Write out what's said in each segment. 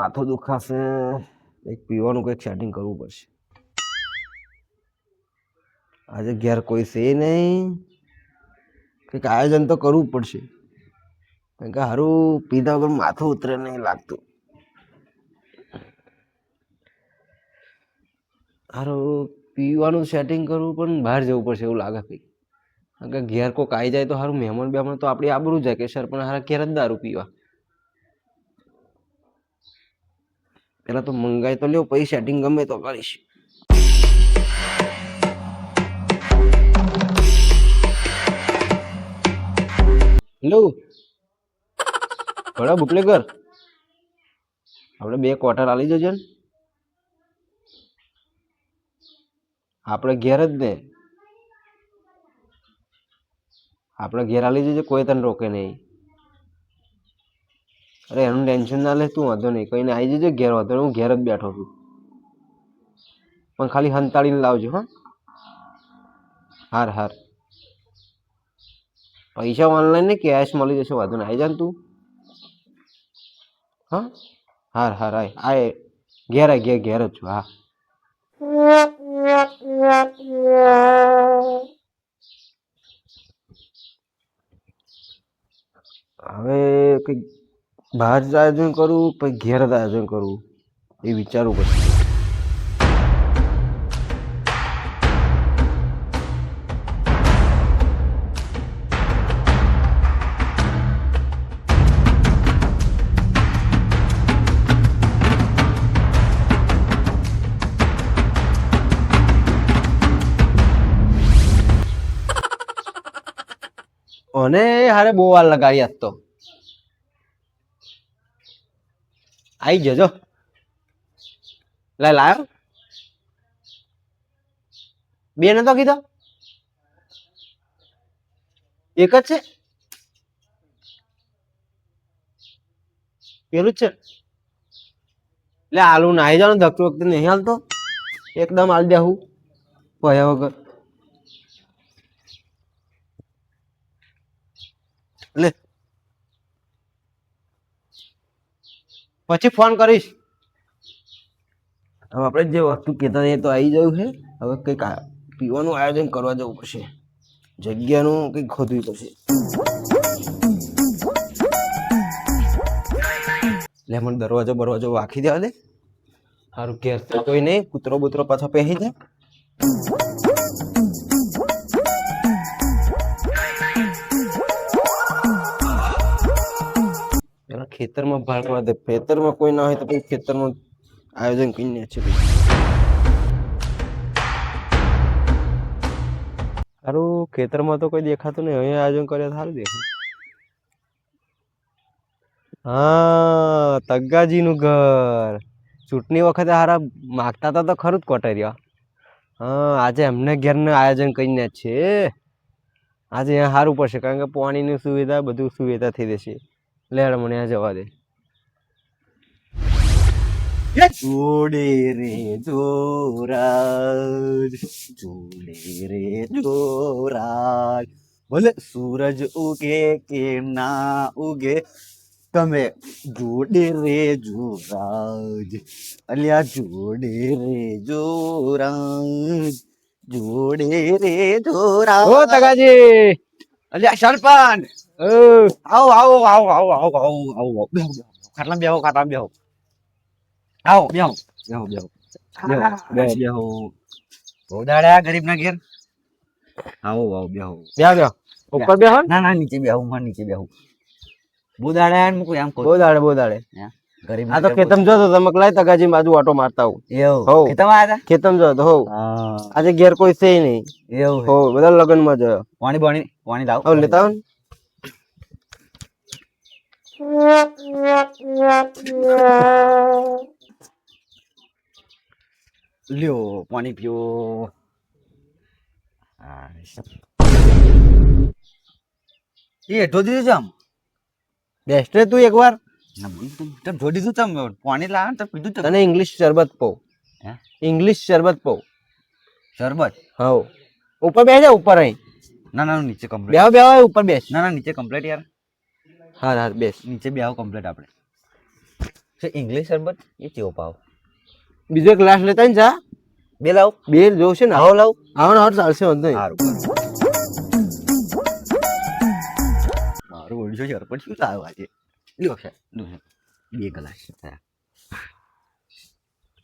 માથું દુખાશે, કંઈક પીવાનું કંઈક સેટિંગ કરવું પડશે. આજે ઘેર કોઈ છે નહીં, કંઈક આયોજન તો કરવું પડશે, કારણ કે સારું પીધા વગર માથું ઉતરે નહીં લાગતું. સારું પીવાનું સેટિંગ કરવું પણ બહાર જવું પડશે એવું લાગે કંઈક, કારણ કે ઘેર કોઈક આવી જાય તો સારું, મહેમાન બેમાન તો આપણી આબરૂ જાય કે સર, પણ હારા ઘેર જ દારૂ પીવા. પેલા તો મંગાઈ તો લ્યો, પછી સેટિંગ ગમે તો કરીશ. હેલો ઘણા બુટલેગર, આપણે 2 ક્વાર્ટર આલી જજો ને. આપણે ઘેર જ ને, આપણે ઘેર આલી જજો, કોઈ તને રોકે નહીં. અરે એનું ટેન્શન ના લે તું, વાંધો નહીં, કઈને આવી જજો ઘેર, વાંધો નહીં, હું ઘેર જ બેઠો છું. પણ ખાલી હંતાડીને લાવજો. હા હાર હાર, પૈસા ઓનલાઈન ને કેશ મળી જશે, વાંધો નહીં, આવી જા ને તું. હા હાર હાર, આય ઘેર, ઘેર જ છું. હા હવે કંઈક બહાર જ આયોજન કરવું, પછી ઘેર જ આયોજન કરવું, એ વિચારવું પડશે. અને હારે બહુ વાર લગાડી, આજ તો આવી જજો. લાયો 2 નતો કીધો, એક જ છે, પેલું જ છે. એટલે આલુ નાહી જાવ, ધકતો વખતે નહીં હાલતો, એકદમ હાલ દેવું પયા વગર. લે પછી ફોન કરીશ. હવે આપણે જે વસ્તુ કહેતા એ તો આવી ગયું છે. હવે કંઈક પીવાનું આયોજન કરવા જવું પડશે, જગ્યાનું કંઈક ખોદવું પડશે. લે મને દરવાજો વાખી દેવા દે, સારું ઘેર તો કોઈ નહીં, કૂતરો બૂતરો પાછો પહેરી જાય. પેલા ખેતરમાં ભાળવા દે, ખેતરમાં કોઈ ના હોય તો પછી ખેતરમાં આયોજન કરીને છે. સારું ખેતરમાં તો કોઈ દેખાતું નહીં, અહીંયા આયોજન કરે સારું દેખાય. હા તગ્ગાજીનું ઘર, ચૂંટણી વખતે હારા માગતા હતા તો ખરું જ કોટરિયા. હા આજે એમને ઘેરનું આયોજન કરીને જ છે. આજે અહીંયા સારું પડશે, કારણ કે પાણીની સુવિધા, બધું સુવિધા થઈ જશે. લેડ મને આ જવા દે. જોડે રે જોરાજ, જોડે રે જોરાજ, ભલે સૂરજ ઉગે કે ના ઉગે, તમે જોડે રે જોરાજ, અલ્યા જોડે રે જોરાજ, જોડે રે જોરાજ. ઓ તગાજી, અલ્યા સરપંચ, આવો આવો આવો આવો આવો આવો આવો, બેહો ખાટલા બેહો, ખાટલા બેહો, આવો બેહો બેહો બેહો બેહો બેહો. બહુ દાડ્યા ગરીબ ના ઘેર, આવો આવો બેહો બેહો બેહો. ઉપર બેહો, ના ના નીચે બેહો, હું નીચે બેહો. બહુ દાડ્યા ને કોઈ આમ બહુ દાડે ગરીબ. આ તો ખેતમ જો તો તમે લાય તગાજી બાજુ ઓટો મારતા હું. એવું ખેતમ આયા હતા, ખેતમ જો તો હો. આજે ઘેર કોઈ છે નહીં. એવું હો, બધા લગન માં જોયો. પાણી પાણી પાણી લાવ, લેતા આવો. લ્યો પાણી પીઓ. એ હેઠો દીધું છે આમ બેસ્ટ તું એકવાર જોડી દીધું તમે પાણી લાવ ને પીધું. તને ઇંગ્લિશ શરબત પો, ઇંગ્લિશ શરબત પો. શરબત હા ઉપર બેસ જા, ઉપર અહીં. ના ના નીચે કમ્પ્લીટ બેહો બેહો, ઉપર બેસ. ના ના નીચે કમ્પ્લીટ યાર. હા હા બેસ નીચે બેહો કમ્પ્લીટ. આપણે ઇંગ્લિશ શરબત એ કેવો પાવ? બીજો ગ્લાસ લેતા ને જા. બે લાવ. બે જોશે ને. આવો લાવ. આવો ને આવો ચાલશે વાંધો નહીં. સારું. મારું ઓળજો શરબત શું લાવ આજે? લ્યો છે બે ગ્લાસ થયા.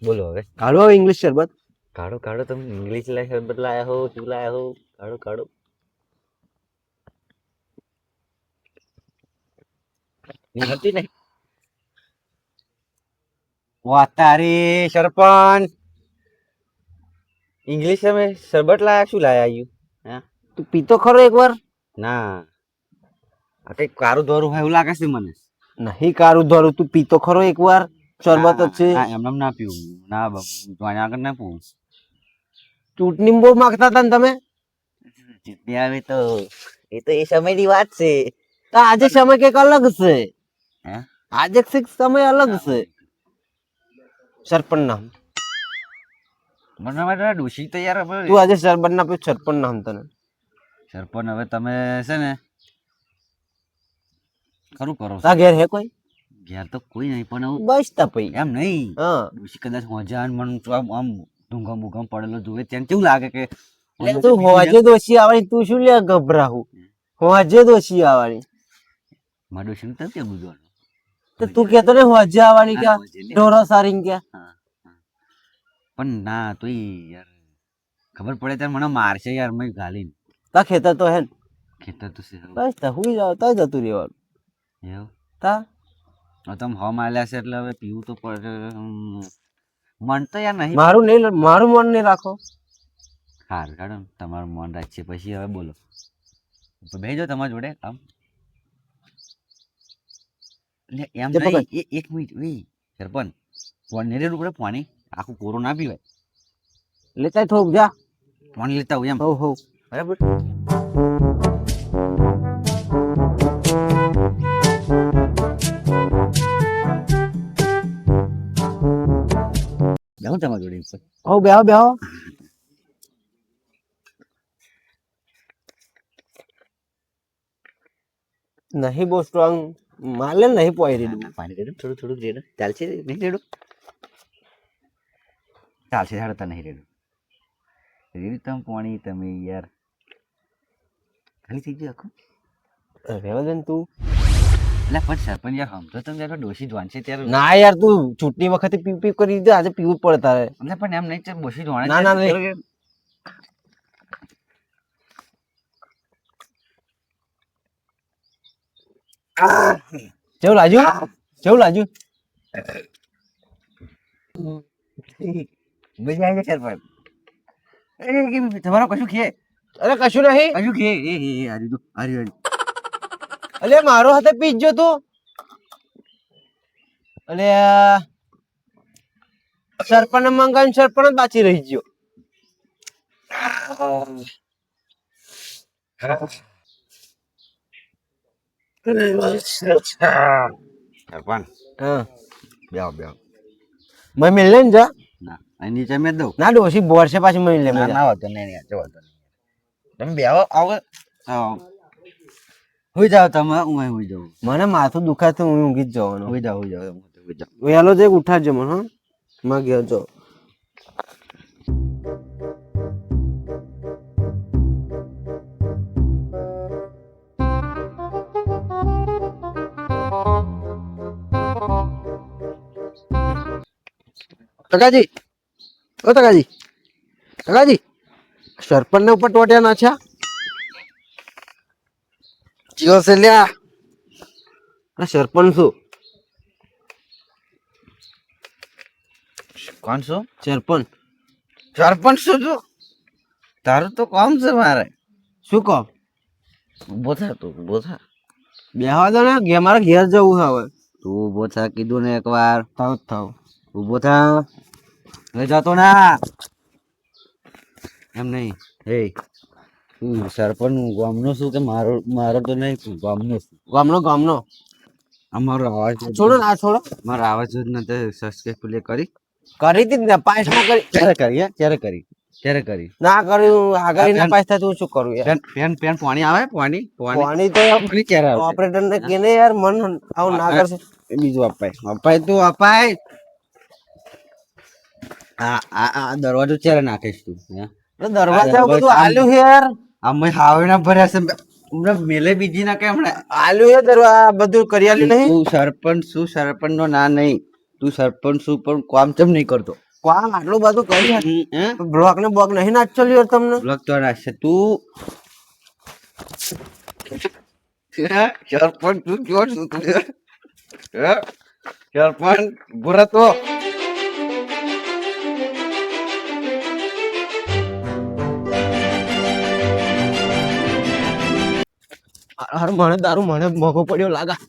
બોલો હવે. કાઢો ઇંગ્લિશ શરબત. કાઢો કાઢો, તમે ઇંગ્લિશ શરબત લાયા હો, શું લાયા હો? કાઢો કાઢો. હતી નહીં વાહ તારી સરપંચ. ઇંગ્લિશ અમે શરબત લાયા, શું લાયા આવ્યું? હા તું પીતો ખરો એકવાર? ના, આ કઈ કારું ધોરું હોય એવું લાગે છે મને. નહીં કારું ધોરું, તું પીતો ખરો એકવાર? શરબત જ છે. એમને ના પીવું. ના બાબુ, તો આને આગળ ના પીવું. ચૂંટણી બહુ માંગતા હતા ને તમે. ચૂંટણી આવે તો એ તો એ સમયની વાત છે. તો આજે સમય કઈક અલગ છે. હે? આજે સમય અલગ છે. સરપંચ નામ મને મારા ડોશી તો યાર હવે તું આજે સરપંચ ના પીવું. સરપંચ નામ તને સરપંચ હવે તમે છે ને ખરું કરો છો. તા ઘેર હે કોઈ? ઘેર તો કોઈ નહીં, પણ હું બસ તા પઈ એમ નહીં. હા ડોશી કદાચ હોજાન મન આમ ઢૂંગમ બુગમ પડેલો જોવે ત્યાં કેવું લાગે કે તું હોજે દોશી આવવાની, તું શું લે ગભરાવું? હોજે દોશી આવવાની મારા ડોશીનું તો કેવું જોવાનું. તો તું કેતો ને હોજે આવવાની ક્યાં ઢોરો સારી ક્યાં? પણ ના તો યાર ખબર પડે ત્યારે મને મારશે યાર. મેં ગાલીને તા ખેતર તો હે ને. ખેતર તો છે બસ તા હુઈ જાવ, તા જતું રહેવાનું. એવું તા હવે તમે હમ આલ્યા છે એટલે હવે પીવું તો પડે. મન તો યાર નહીં. મારું નહીં, મારું મન નહીં રાખો. સારું કાઢો ને, તમારું મન રાખીએ પછી. હવે બોલો, બેજો તમારા જોડે આમ. એટલે એમ નહીં, એક મિનિટ સરપંચ પાણી રેડું પડે. પાણી આખું કોરો ના પીવાય. લેતા થોડુંક જા. પાણી લેતા હોય એમ. હો હો બરાબર. બેહો તમારા જોડે. હો બેહો બેહો. નહીં બહુ સ્ટ્રોંગ માલે નહીં પોઈ રેડું. પાણી રેડું થોડું થોડું રેડું ચાલશે. નહીં રેડું ચાલશે. હાડતા નહીં રેડું રેડું તમે પાણી. તમે યાર ખાલી થઈ ગયું આખું. રહેવા દે ને તું. એટલે પણ સરપંચ યાર સમજો તમે યાર ડોશી જોવાન છે ત્યારે. ના યાર તું ચૂંટણી વખતે પીવ પીવ કરી દીધું, આજે પીવું જ પડે તારે. એટલે પણ એમ નહીં ડોશી જોવાન. ના ના નહીં. કેવું લાગ્યું? કેવું લાગ્યું? મજા આવી જાય સરપંચ. તમારો કશું ખે? અરે કશું નહીં. કશું ખે? એ હારી તું હારી હારી. અલે મારો હાથે પીજો તું. અલે સરપંચ મંગાવીને સરપંચ જ બાચી રહી ગયો. સરપંચ હા બેહો બેહો. મેં મિલ લે ને જા. ના અહીં નીચે મેં દઉં. ના ડોસી બોર છે પાછી મિલ લે. ના ના વાંધો નહીં વાંધો નહીં. તમે બેહો આવો. હુઈ જાઓ તમે. હું હુઈ જાઉં. મને માથું દુખાય તો હું ઊંઘી જ જવાનું. હુઈ જાઓ હુઈ જાઓ હુઈ જાઓ. વહેલો જ ઉઠાડજો મને. હા માં ઘેર જો. કાકાજી, ઓ કાકાજી, કાકાજી, સરપંચ ને ઉપર ટોટ્યા નાખ્યા. જીઓ છે લ્યા. આ સરપંચ શું? કોણ છો? સરપંચ. સરપંચ શું છું? તારું તો કામ છે મારે. શું કહો? ઉભો થા તું ઉભો થા. બેહવા દો ને, મારે ઘેર જવું છે હવે. તું ઉભો થા કીધું ને એકવાર. થાવ થાવ. ઉભો થા. લઈ જતો ના. એમ નહીં. એ સરપંચ ગામનો શું કે મારો મારો તો નહીં. ગામનો શું? ગામનો ગામનો. અમારો અવાજ છોડો ના છોડો. મારો અવાજ જ નથી સબસ્ક્રાઇબ કરી હતી ને પાસ ના કરી. ક્યારે કરી ક્યારે કરી ક્યારે કરી ના કર્યું. આગળ ના પાસ થાય તો હું શું કરું યાર? પેન પેન પાણી આવે પાણી પાણી પાણી તો પાણી ક્યારે આવે? ઓપરેટર ને કેને યાર મન આવું ના કરશે. બીજું અપાય તું અપાય. આ દરવાજો ચારે નાખીશ તું હે? દરવાજા બસ બધું આમ. આલ્યું છે યાર. અમે હાવના ભર્યા છે હમણાં મેલે બીજી ના કે હમણાં આલ્યું છે દરવાજા બધું કરી આલ્યું નહીં. તું સરપંચ નો ના નહીં. તું સરપંચ શું પણ કામ ચમ નહીં કરતો. કોમ આટલું બધું કર્યું હે બ્લોક ને બ્લોક નહીં નાચો યાર તમને. બ્લોક તો નાખશે તું. હે? સરપંચ તું ક્યો છું તું હે? સરપંચ ભૂરા તો મને દારૂ મને મોઘો પડ્યો લાગા.